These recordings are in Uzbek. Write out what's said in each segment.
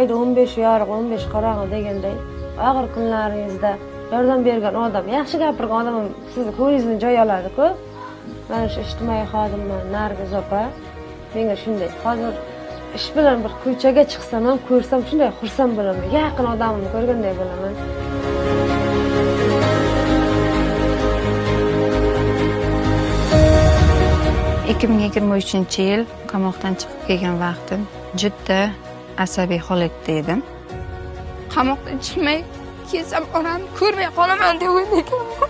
oyda 15 yorug', 15 qorong'i deganday og'ir kunlaringizda yordam bergan odam, yaxshi gapirgan odam sizni ko'nglingizni joy oladi-ku. Men shu ijtimoiy xodimman, Nargiz opa. Menga shunday hozir ish bilan bir ko'chaga chiqsam ham ko'rsam shunday xursand bo'laman. Yaqin odamimni ko'rganday bo'laman. ...2023-yil qamoqdan chiqib kelgan vaqtim juda asabiy holatda edim. Qamoqdan chiqmay kelsam onamni ko'rmay qolaman deb o'ylaganman.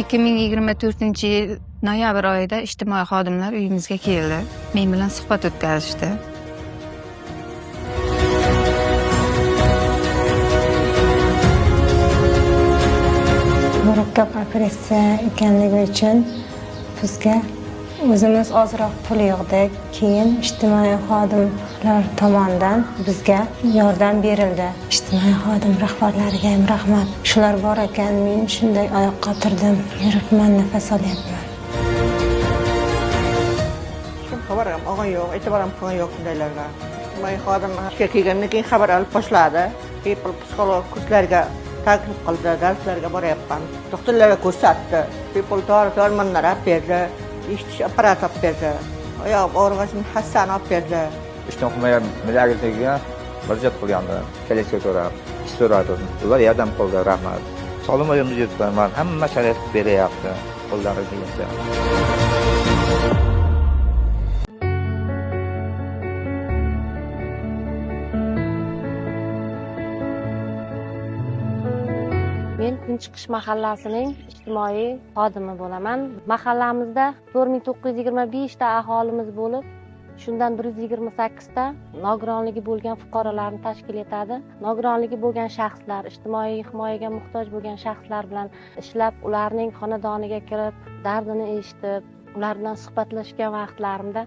2024-yil noyabr oyida ijtimoiy xodimlar uyimizga keldi. Men bilan suhbat o'tkazishdi. Murakkab operatsiya ekanligi uchun bizga o'zimiz ozroq pul yig'dik. Keyin ijtimoiy xodimlar tomonidan bizga yordam berildi. Ijtimoiy xodim rahbarlariga ham rahmat. Shular bor ekan, men shunday oyoqqa turdim, yuribman, nafas olyapman. Xabar ham olgan yo'q, e'tibor ham qilgan yo'q shundaylarga. Ijtimoiy xodim ishga kelgandan keyin xabar olib boshladi. People psixolog kurslarga taklif qildi, darslarga boryapman. Doktorlarga ko'rsatdi. People dormonlar olib berdi, eshitish apparati olib berdi. Oyoq og'rig'ini hassani olib berdi. Ishdan qilmagan millatga murojaat qilgandi. Kelishga so'rab, ish so'radi. Ular yordam qildi, rahmat. Sog'lom o'zimni yuribman, hamma sharoit beryapti. Qo'llari kelsa. Men Kunchiqish mahallasining ijtimoiy xodimi bo'laman. Mahallamizda 4925 ta aholimiz bo'lib, shundan 128 ta nogironligi bo'lgan fuqarolarni tashkil etadi. Nogironligi bo'lgan shaxslar, ijtimoiy himoyaga muhtoj bo'lgan shaxslar bilan ishlab, ularning xonadoniga kirib, dardini eshitib, ular bilan suhbatlashgan vaqtlarimda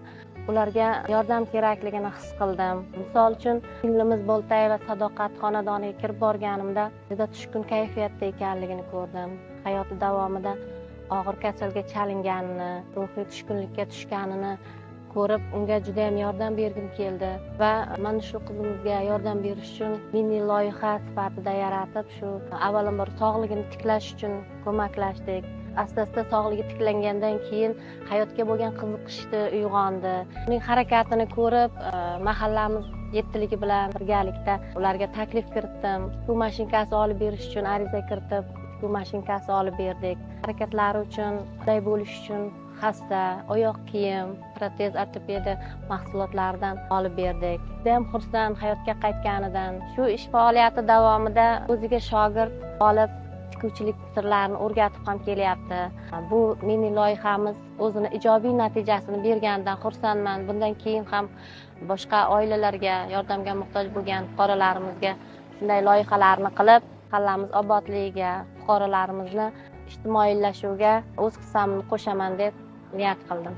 ularga yordam kerakligini his qildim. Misol uchun, singlimiz Boltay va Sadoqat xonadoniga kirib borganimda juda tushkun kayfiyatda ekanligini ko'rdim. Hayoti davomida og'ir kasalga chalinganini, ruhiy tushkunlikka tushganini ko'rib, unga juda ham yordam bergim keldi va mana shu qizimizga yordam berish uchun mini loyiha sifatida yaratib, shu avvalambor sog'ligini tiklash uchun ko'maklashdik. Asta-asta sog'ligi tiklangandan keyin hayotga bo'lgan qiziqishni uyg'ondi. Uning harakatini ko'rib, mahallamiz yettiligi bilan birgalikda ularga taklif kiritdim. Tikuv mashinkasi olib berish uchun ariza kiritib, tikuv mashinkasi olib berdik. Harakatlari uchun, qulay bo'lish uchun hassa, oyoq kiyim, protez, ortopediya mahsulotlaridan olib berdik. Juda ham xursand hayotga qaytganidan. Shu ish faoliyati davomida o'ziga shogird olib tikuvchilik sirlarini o'rgatib ham kelyapti. Bu mini loyihamiz o'zini ijobiy natijasini berganidan xursandman. Bundan keyin ham boshqa oilalarga, yordamga muhtoj bo'lgan fuqarolarimizga shunday loyihalarni qilib, mahallamiz obodligiga, fuqarolarimizni ijtimoiylashuvga o'z hissamni qo'shaman deb niyat qildim.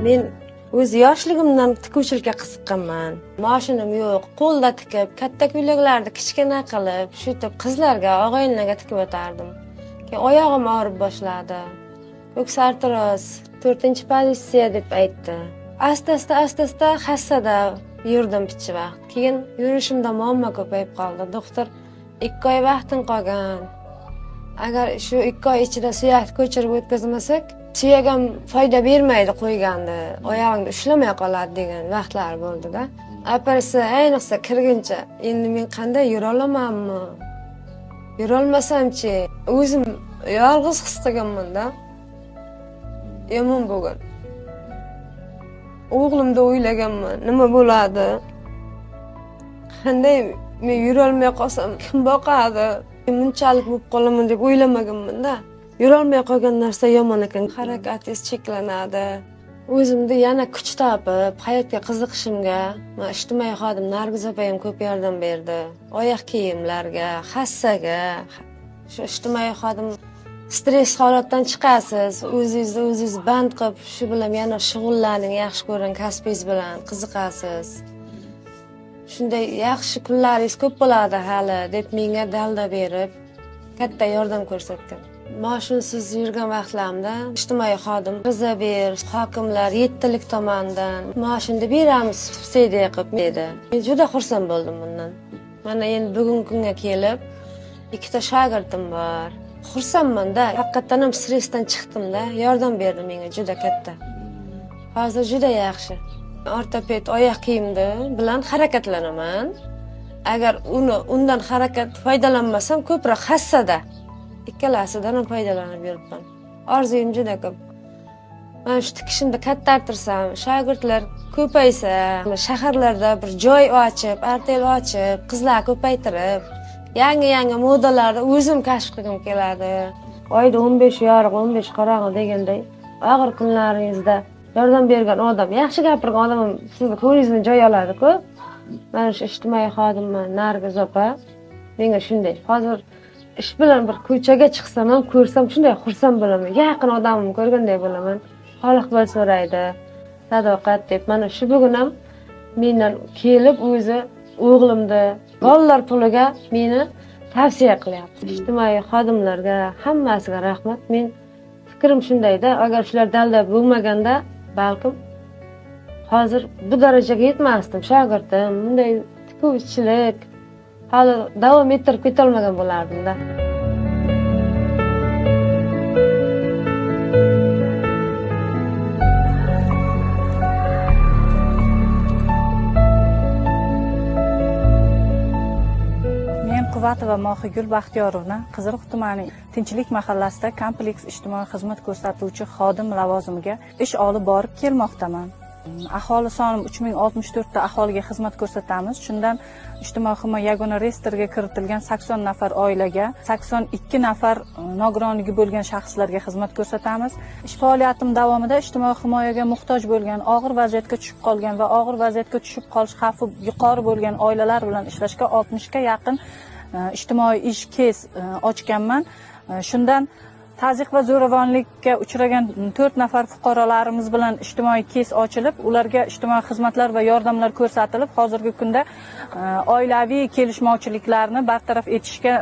Men o'z yoshligimdan tikuvchilikka qiziqqanman. Mashinam yo'q, qo'lda tikib, katta ko'ylaklarni kichkina qilib, shu tip qizlarga, og'aynilarga tikib o'tardim. Keyin oyog'im og'rib boshladi. Ko'ksartiroz 4-pozitsiya deb aytdi. Asta-asta hassada yurdim picha vaqt. Keyin yurishimda muammo ko'payib qoldi. Doktor 2 oy vaqtim qolgan. Agar shu 2 oy ichida suyak ko'chirib o'tkazmasak, suyak ham foyda bermaydi qo'yganda, oyog'ingni ushlamay qoladi degan vaqtlar bo'ldi-da. Operatsiya ayniqsa kirguncha endi men qanday yura olamanmi? Yura olmasam-chi, o'zim yolg'iz his qilganman-da. Yomon bo'lgan. O'g'limda o'ylaganman, nima bo'ladi? Qanday men yura olmay qolsam, kim boqadi? Bunchalik bo'lib qolaman deb o'ylamaganman-da. Yura olmay qolgan narsa yomon ekan, harakatingiz cheklanadi. O'zimda yana kuch topib, hayotga qiziqishimga ijtimoiy xodim Nargiz opa ham ko'p yordam berdi. Oyoq kiyimlarga, hassaga. Shu ijtimoiy xodim stress holatdan chiqasiz, o'zingiz band qilib, shu bilan yana shug'ullaning, yaxshi ko'rgan kasbingiz bilan qiziqasiz. Shunday yaxshi kunlaringiz ko'p bo'ladi hali deb menga dalda berib, katta yordam ko'rsatgan. Mashinasiz yurgan vaqtlarimda ijtimoiy xodim biza ber, hokimlar yettilik tomonidan mashinani beramiz subsidiya qilib dedi. Men juda xursand bo'ldim bundan. Mana endi bugungi kunga kelib ikkita shogirdim bor. Xursandman-da, haqiqatan ham stressdan chiqdim-da, yordam berdi menga juda katta. Hozir juda yaxshi. Ortoped oyoq kiyimda bilan harakatlanaman. Agar undan harakat foydalanmasam ko'proq hassada ikkalasidan ham foydalanib yuribman. Orzuyim juda ko'p. Men shu tikishimni kattartirsam, shogirdlar ko'paysa, shaharlarda bir joy ochib, artel ochib, qizlar ko'paytirib, yangi modalarni o'zim kashf qilgim keladi. Oyda 15 yorug', 15 qorong'i deganday, og'ir kunlaringizda yordam bergan odam, yaxshi gapirgan odam sizni ko'nglingizni joy oladi-ku. Men shu ijtimoiy xodimman, Nargiz opa. Menga shunday. Hozir ish bilan bir ko'chaga chiqsam ham, ko'rsam shunday xursand bo'laman. Yaqin odamimni ko'rganday bo'laman. Hol-ahvol so'raydi. Sadoqat deb mana shu bugun ham mendan kelib o'zi o'g'limni bolalar puliga meni tavsiya qilyapti. Ijtimoiy xodimlarga hammasiga rahmat. Men fikrim shundayda, agar shular dalda bo'lmaganda balkim hozir bu darajaga yetmasdim. Shogirdim, bunday tikuvchilik hali davom ettirib ketolmagan bo'lardim-da. Men Quvvatova Mohigul Baxtiyorovna Qiziriq tumani Tinchlik mahallasida kompleks ijtimoiy xizmat ko'rsatuvchi xodim lavozimiga ish olib borib kelmoqdaman. Aholi soni 3064 ta aholiga xizmat ko'rsatamiz. Shundan ijtimoiy himoya yagona reyestriga kiritilgan 80 nafar oilaga, 82 nafar nogironligi bo'lgan shaxslarga xizmat ko'rsatamiz. Ish faoliyatim davomida ijtimoiy himoyaga muhtoj bo'lgan, og'ir vaziyatga tushib qolgan va og'ir vaziyatga tushib qolish xavfi yuqori bo'lgan oilalar bilan ishlashga 60 ga yaqin ijtimoiy ish kes ochganman. Shundan tazyiq va zo'ravonlikka uchragan 4 nafar fuqarolarimiz bilan ijtimoiy kes ochilib, ularga ijtimoiy xizmatlar va yordamlar ko'rsatilib, hozirgi kunda oilaviy kelishmovchiliklarni bartaraf etishga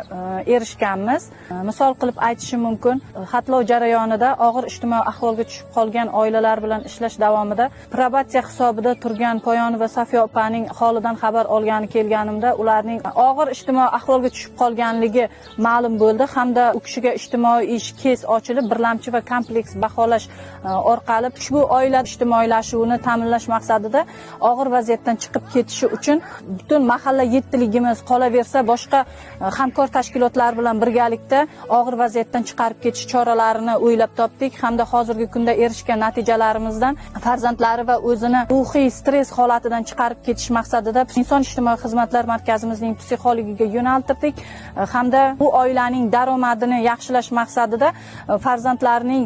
erishganmiz. Misol qilib aytishim mumkin, xatlov jarayonida og'ir ijtimoiy ahvolga tushib qolgan oilalar bilan ishlash davomida probatsiya hisobida turgan Poyonova va Safiya opaning holidan xabar olgani kelganimda, ularning og'ir ijtimoiy ahvolga tushib qolganligi ma'lum bo'ldi hamda u kishiga ijtimoiy ish kes ochilib, birlamchi va kompleks baholash orqali ushbu oila ijtimoiylashuvini ta'minlash maqsadida og'ir vaziyatdan chiqib ketishi uchun butun mahalla yettiligimiz qolaversa, boshqa hamkor tashkilotlar bilan birgalikda og'ir vaziyatdan chiqarib ketish choralarini o'ylab topdik hamda hozirgi kunda erishgan natijalarimizdan farzandlari va o'zini ruhiy stress holatidan chiqarib ketish maqsadida Inson ijtimoiy xizmatlar markazimizning psixologiga yo'naltirdik hamda bu oilaning daromadini yaxshilash maqsadida farzandlarining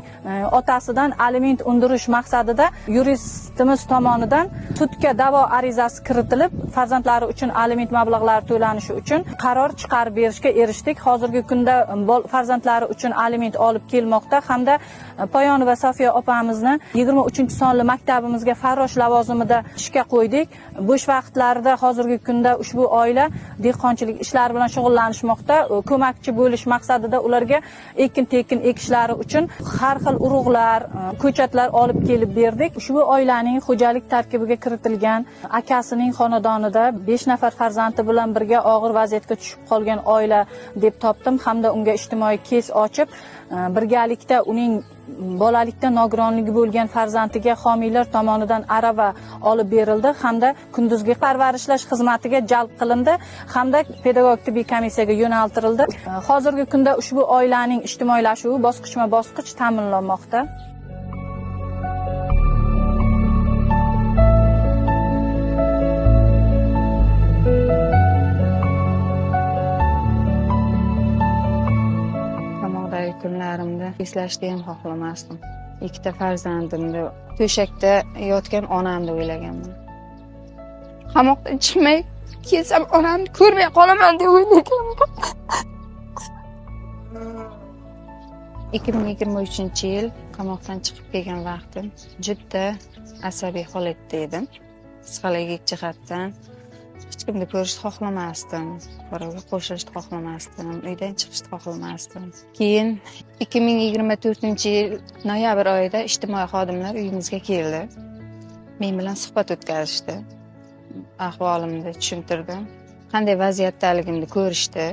otasidan aliment undirish maqsadida yuristimiz tomonidan sudga da'vo arizasi kiritilib, farzandlari uchun aliment mablag'lari to'lanishi uchun qaror chiqarib berishga erishdik. Hozirgi kunda farzandlari uchun aliment olib kelmoqda hamda Poyonova va Safiya opamizni 23-sonli maktabimizga farrosh lavozimida ishga qo'ydik. Bo'sh vaqtlarida hozirgi kunda ushbu oila dehqonchilik ishlari bilan shug'ullanishmoqda. Ko'makchi bo'lish maqsadida ularga ekin-tekin ekishlari uchun har xil urug'lar, ko'chatlar olib kelib berdik. Ushbu oilaning xo'jalik tarkibiga kiritilgan akasining xonadonida 5 nafar farzandi bilan birga og'ir vaziyatga tushib qolgan oila deb topdim hamda unga ijtimoiy kes ochib, birgalikda uning bolalikda nogironligi bo'lgan farzandiga homiylar tomonidan arava olib berildi hamda kunduzgi parvarishlash xizmatiga jalb qilindi hamda pedagogik tibbiy komissiyaga yo'naltirildi. Hozirgi kunda ushbu oilaning ijtimoiylashuvi bosqichma-bosqich ta'minlanmoqda. Kunlarimda eslashni ham xohlamasdim. Ikkita farzandimni to'shakda yotgan onamni o'ylaganman. Qamoqdan chiqmay kelsam onamni ko'rmay qolaman deb o'ylaganman. 2023-yil qamoqdan chiqib kelgan vaqtim juda asabiy holatda edim. Psixologik jihatdan hech kimni ko'rishni xohlamasdim. Birovga qo'shilishni xohlamasdim. Uydan chiqishni xohlamasdim. Keyin 2024-yil noyabr oyida ijtimoiy xodimlar uyimizga keldi. Men bilan suhbat o'tkazishdi. Ahvolimni tushuntirdim. Qanday vaziyatdaligimni ko'rishdi.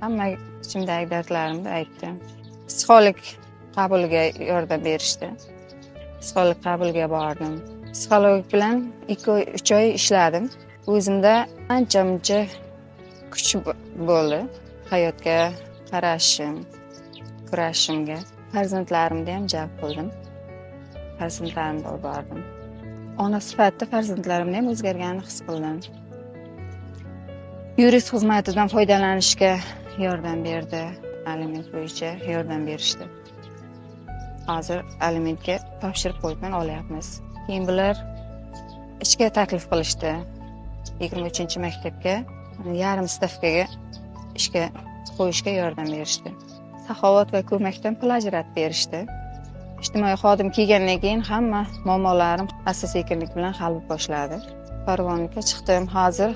Hamma ichimdagi dardlarimni aytdim. Psixolog qabuliga yordam berishdi. Psixolog qabuliga bordim. Psixolog bilan 2-3 oy ishladim. O'zimda ancha-muncha kuch bo'ldi. Hayotga qarashim, kurashimga. Farzandlarimni ham jalb qildim. Farzandlarimni olib bordim. Ona sifatida farzandlarimni ham o'zgarganini his qildim. Yurist xizmatidan foydalanishga yordam berdi. Aliment bo'yicha yordam berishdi. Hozir alimentga topshirib qo'yib olyapmiz. Keyin bular ishga taklif qilishdi. 23-maktabga yarim stavkaga ishga qo'yishga yordam berishdi. Saxovat va ko'makdan pul ajratib berishdi. Ijtimoiy xodim kelgandan keyin hamma muammolarim asta-sekinlik bilan hal bo'lib boshladi. Farg'onaga chiqdim. Hozir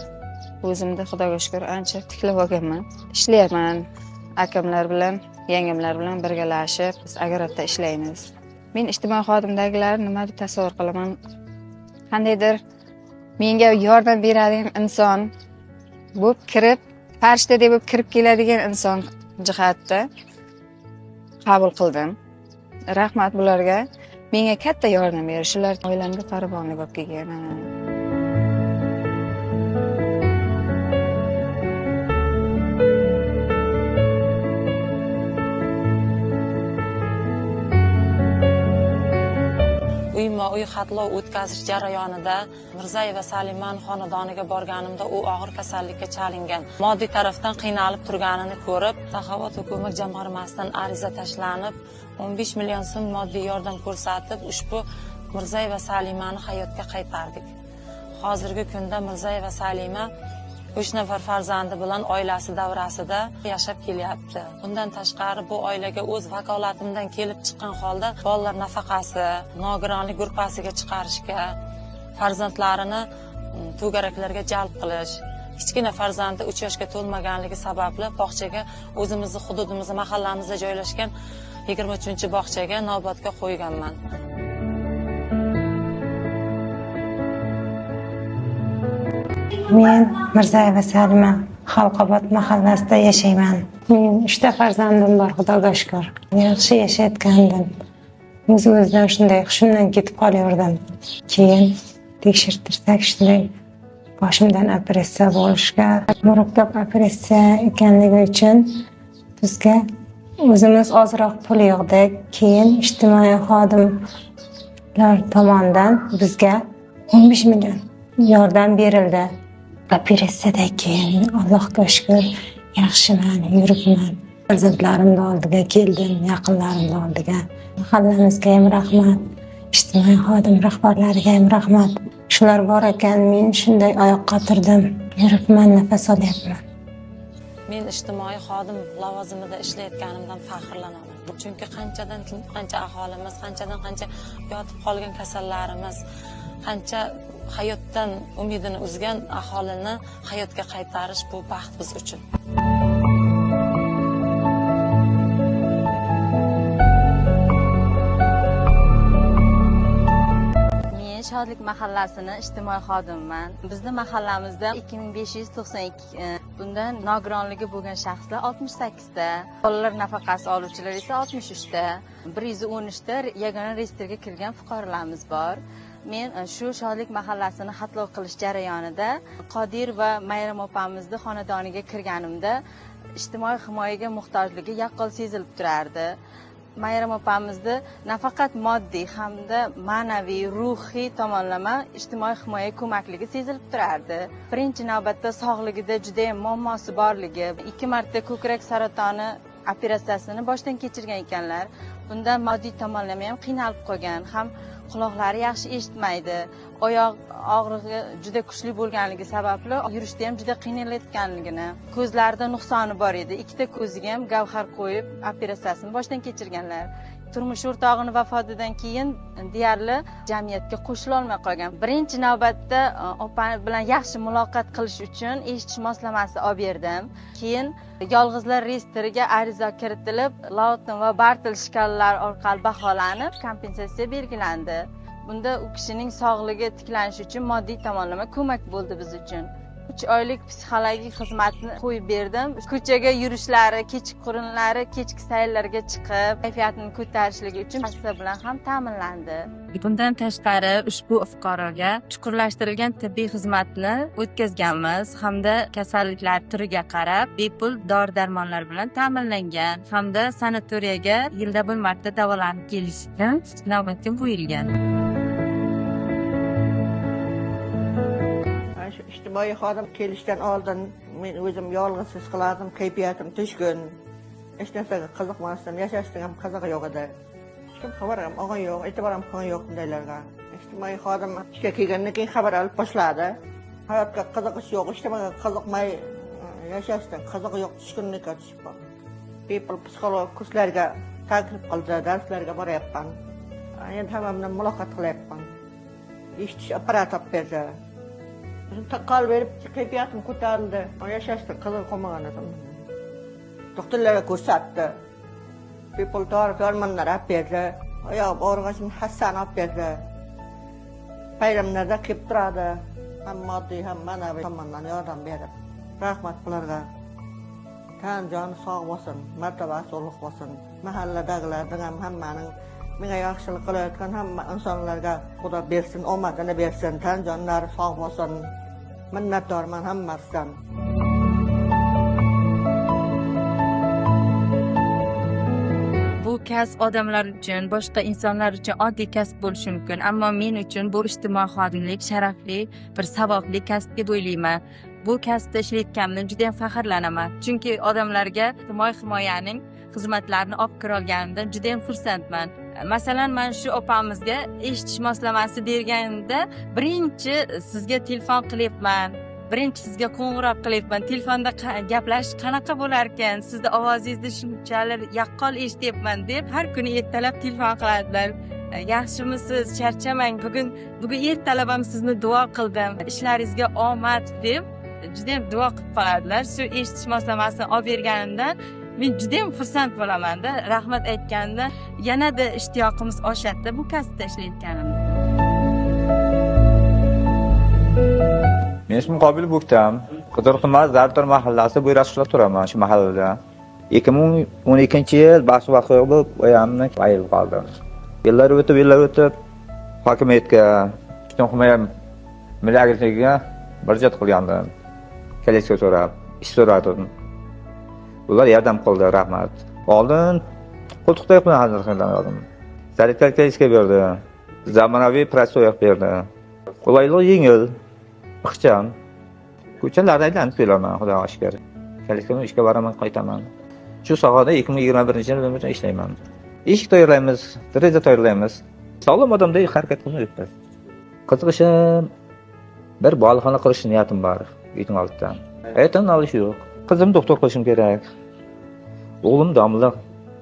o'zimda xudoga shukr ancha tiklab olganman. Ishlayapman. Akamlar bilan, yangamlar bilan birgalashib biz agratda ishlaymiz. Men ijtimoiy xodimdagilarni nima deb tasavvur qilaman? Qandaydir menga yordam beradigan inson bo'lib kirib, farishtadek bo'lib kirib keladigan inson jihatda qabul qildim. Rahmat bularga. Menga katta yordam berishlar, oilamga qarabonli bo'lib kelgan. Uyma-uy xatlov o'tkazish jarayonida Mirzayeva Salimani xonadoniga borganimda u og'ir kasallikka chalingan. Moddiy tarafdan qiynalib turganini ko'rib, Saxovat va ko'mak jamg'armasidan ariza tashlanib, 15 million so'm moddiy yordam ko'rsatib, ushbu Mirzayeva Salimani hayotga qaytardik. Hozirgi kunda Mirzayeva Salima 3 nafar farzandi bilan oilasi davrasida yashab kelyapti. Bundan tashqari bu oilaga o'z vakolatimdan kelib chiqqan holda bolalar nafaqasi, nogironlik gruppasiga chiqarishga, farzandlarini to'garaklarga jalb qilish, kichkina farzandi 3 yoshga to'lmaganligi sababli bog'chaga o'zimizni hududimizda, mahallamizda joylashgan 23-bog'chaga navbatga qo'yganman. Men Mirzayeva Salima Xalqobod mahallasida yashayman. Men 3 ta farzandim bor, xudoga shukr. Yaxshi yashayotgandim. O'zimizdan shunday hushimdan ketib qolaverdim. Keyin tekshirtirsak shunday boshimdan operatsiya bo'lishga, murakkab operatsiya ekanligi uchun bizga o'zimiz ozroq pul yig'dik. Keyin ijtimoiy xodimlar tomonidan bizga 15 million yordam berildi. Operatsiyadan keyin Allohga shukr yaxshiman, yuribman. Farzandlarimni oldiga keldim, yaqinlarimni oldiga. Mahallamizga ham rahmat, ijtimoiy xodim rahbarlariga ham rahmat. Shular bor ekan, men shunday oyoqqa turdim, yuribman, nafas olyapman. Men ijtimoiy xodim lavozimida ishlayotganimdan faxrlanaman. Chunki qanchadan qancha aholimiz, qanchadan qancha yotib qolgan kasallarimiz, qancha hayotdan umidini uzgan aholini hayotga qaytarish bu baxt biz uchun. Men Shodlik mahallasini ijtimoiy xodimman. Bizning mahallamizda 2592, bundan nogironligi bo'lgan shaxslar 68 ta, bolalar nafaqasi oluvchilar esa 63 ta, 113 ta yagona reyestrga kirgan fuqarolarimiz bor. Men shu Shodlik mahallasini xatlov qilish jarayonida Qodir va Mayram opamizning xonadoniga kirganimda ijtimoiy himoyaga muhtojligi yaqqol sezilib turardi. Mayram opamizni nafaqat moddiy hamda ma'naviy, ruhiy tomonlama ijtimoiy himoya ko'makligi sezilib turardi. Birinchi navbatda sog'ligida juda ham muammosi borligi, 2 marta ko'krak saratoni operatsiyasini boshdan kechirgan ekanlar. Bundan moddiy tomonlama ham qiynalib qolgan, ham quloqlari yaxshi eshitmaydi, oyoq og'rig'i juda kuchli bo'lganligi sababli yurishda ham juda qiynalayotganligini, ko'zlarida nuqsoni bor edi. 2 ta ko'ziga ham gavhar qo'yib operatsiyasini boshdan kechirganlar. turmush o'rtog'ini vafotidan keyin deyarli jamiyatga qo'shila olmay qolgan. Birinchi navbatda opa bilan yaxshi muloqot qilish uchun eshitish moslamasi olib berdim. Keyin yolg'izlar reyestriga ariza kiritilib, Lawton va Bartel shkalalari orqali baholanib, kompensatsiya belgilandi. Bunda u kishining sog'ligi tiklanishi uchun moddiy tomonlama ko'mak bo'ldi biz uchun. 3 oylik psixologik xizmatni qo'yib berdim. Ko'chaga yurishlari, kechqurunlari, kechki sayrlarga chiqib, kayfiyatini ko'tarishligi uchun hassa bilan ham ta'minlandi. Bundan tashqari ushbu fuqaroga chuqurlashtirilgan tibbiy xizmatni o'tkazganmiz hamda kasalliklar turiga qarab bepul dori-darmonlar bilan ta'minlangan hamda sanatoriyaga yilda bir marta davolanib kelish uchun navbatga qo'yilgan. ijtimoiy xodim kelishdan oldin men o'zim yolg'iz his qilardim, kayfiyatim tushkun. Hech narsaga qiziqmasdim, yashashning ham qizig'i yo'q edi. Hech kim xabar ham olgan yo'q, e'tibor ham qilgan yo'q bundaylarga. Ijtimoiy xodim ishga kelgandan keyin xabar olib boshladi. Hayotga qiziqish yo'q, ijtimoiy qiziqmay yashashdan qizig'i yo'q, tushkunlikka tushib qoldim. Bepul psixolog kurslarga taklif qildi, darslarga boryapman. Endi hammamdan muloqot qilyapman. Eshitish apparati olib berdi. Taqqal verib kayfiyatim ko'tarildi. Yashashdan qiziq qolmagan edim. Doktorlarga ko'rsatdi. Bepul dori-darmonlar olib berdi. Oyoq og'rig'im hassani olib berdi. Bayramlarda kelib turadi. Ham moddiy, ham ma'naviy tomondan yordam berdi. Rahmat bularga. Tan joni sog' bo'lsin, martabasi ulug' bo'lsin. Mahalladagilarning ham hammaning menga yaxshilik qilayotgan hamma insonlarga Xudo bersin, omadini bersin, tan jonlari sog' bo'lsin. Minnatdorman hammasidan. Bu kasb odamlar uchun, boshqa insonlar uchun oddiy kasb bo'lishi mumkin, ammo men uchun bu ijtimoiy xodimlik sharafli, bir savobli kasb deb o'ylayman. Bu kasbda ishlayotganimdan juda ham faxrlanaman, chunki odamlarga ijtimoiy himoyaning xizmatlarini olib kira olganimdan juda ham xursandman. Masalan, men shu opamizga eshitish moslamasi berganda birinchi sizga telefon qilyapman. Birinchi sizga qo'ng'iroq qilyapman. Telefonda gaplashish qanaqa bo'lar ekan? Sizni ovozingizni shunchalik yaqqol eshityapman deb har kuni ertalab telefon qiladilar. Yaxshimisiz? Charchamang. Bugun ertalab ham sizni duo qildim. Ishlaringizga omad deb juda ham duo qilib qoladilar. Shu eshitish moslamasini olib berganimdan men juda ham xursand bo'laman-da. Rahmat aytganda yanada ishtiyoqimiz oshadi bu kasbda ishlayotganimiz. Men ismim Qobil Buktam. Qidirqimaz Zartor mahallasi bo'ylab ishlab turaman shu mahallada. 2012-yil bahs vaqti bo'lib, oyamni ayirib qoldim. Yillar o'tib hokimiyatga, ijtimoiy himoya milliy agentligiga murojaat qilgandim. Kelishga so'rab, ish so'radim. Ular yordam qildi, rahmat. Oldin qo'ltiqda bilan hozir qildim. Sanitar kelishga berdi. Zamonaviy prostoyoq berdi. Qulaylik yengil, ixcham. Ko'chalarda aylanib kelaman, Xudoga shukr. Kelishga ishga boraman, qaytaman. Shu sohada 2021-yilda ishlayman. Eshik tayyorlaymiz, deraza tayyorlaymiz. Sog'lom odamday harakat qilmayapmiz. Qiziqishim bir bog'xona qurish niyatim bor, uyning oldidan. Aytan olish yo'q. Qizim doktor qilishim kerak. O'g'lim domla,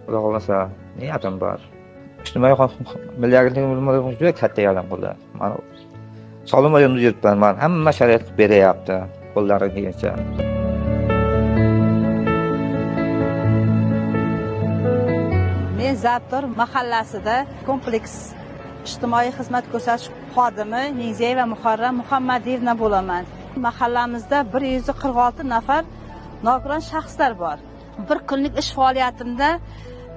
Xudo xolasa, niyatim bor. Ijtimoiy milliy agentlik juda katta yordam qildi. Mana sog'lom o'yimda yuribman, men hamma sharoit qilib beryapti, qo'llari kelgancha. Men Zartor mahallasida kompleks ijtimoiy xizmat ko'rsatish xodimi Ningziyeva Muharram Muhammadiyevna bo'laman. Mahallamizda 146 nafar nogiron shaxslar bor. Bir kunlik ish faoliyatimda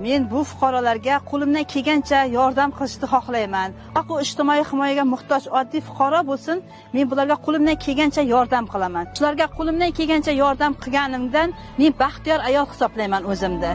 men bu fuqarolarga qo'limdan kelgancha yordam qilishni xohlayman. Aqo ijtimoiy himoyaga muhtoj oddiy fuqaro bo'lsin, men bularga qo'limdan kelgancha yordam qilaman. Shularga qo'limdan kelgancha yordam qilganimdan men baxtiyor ayol hisoblayman o'zimda.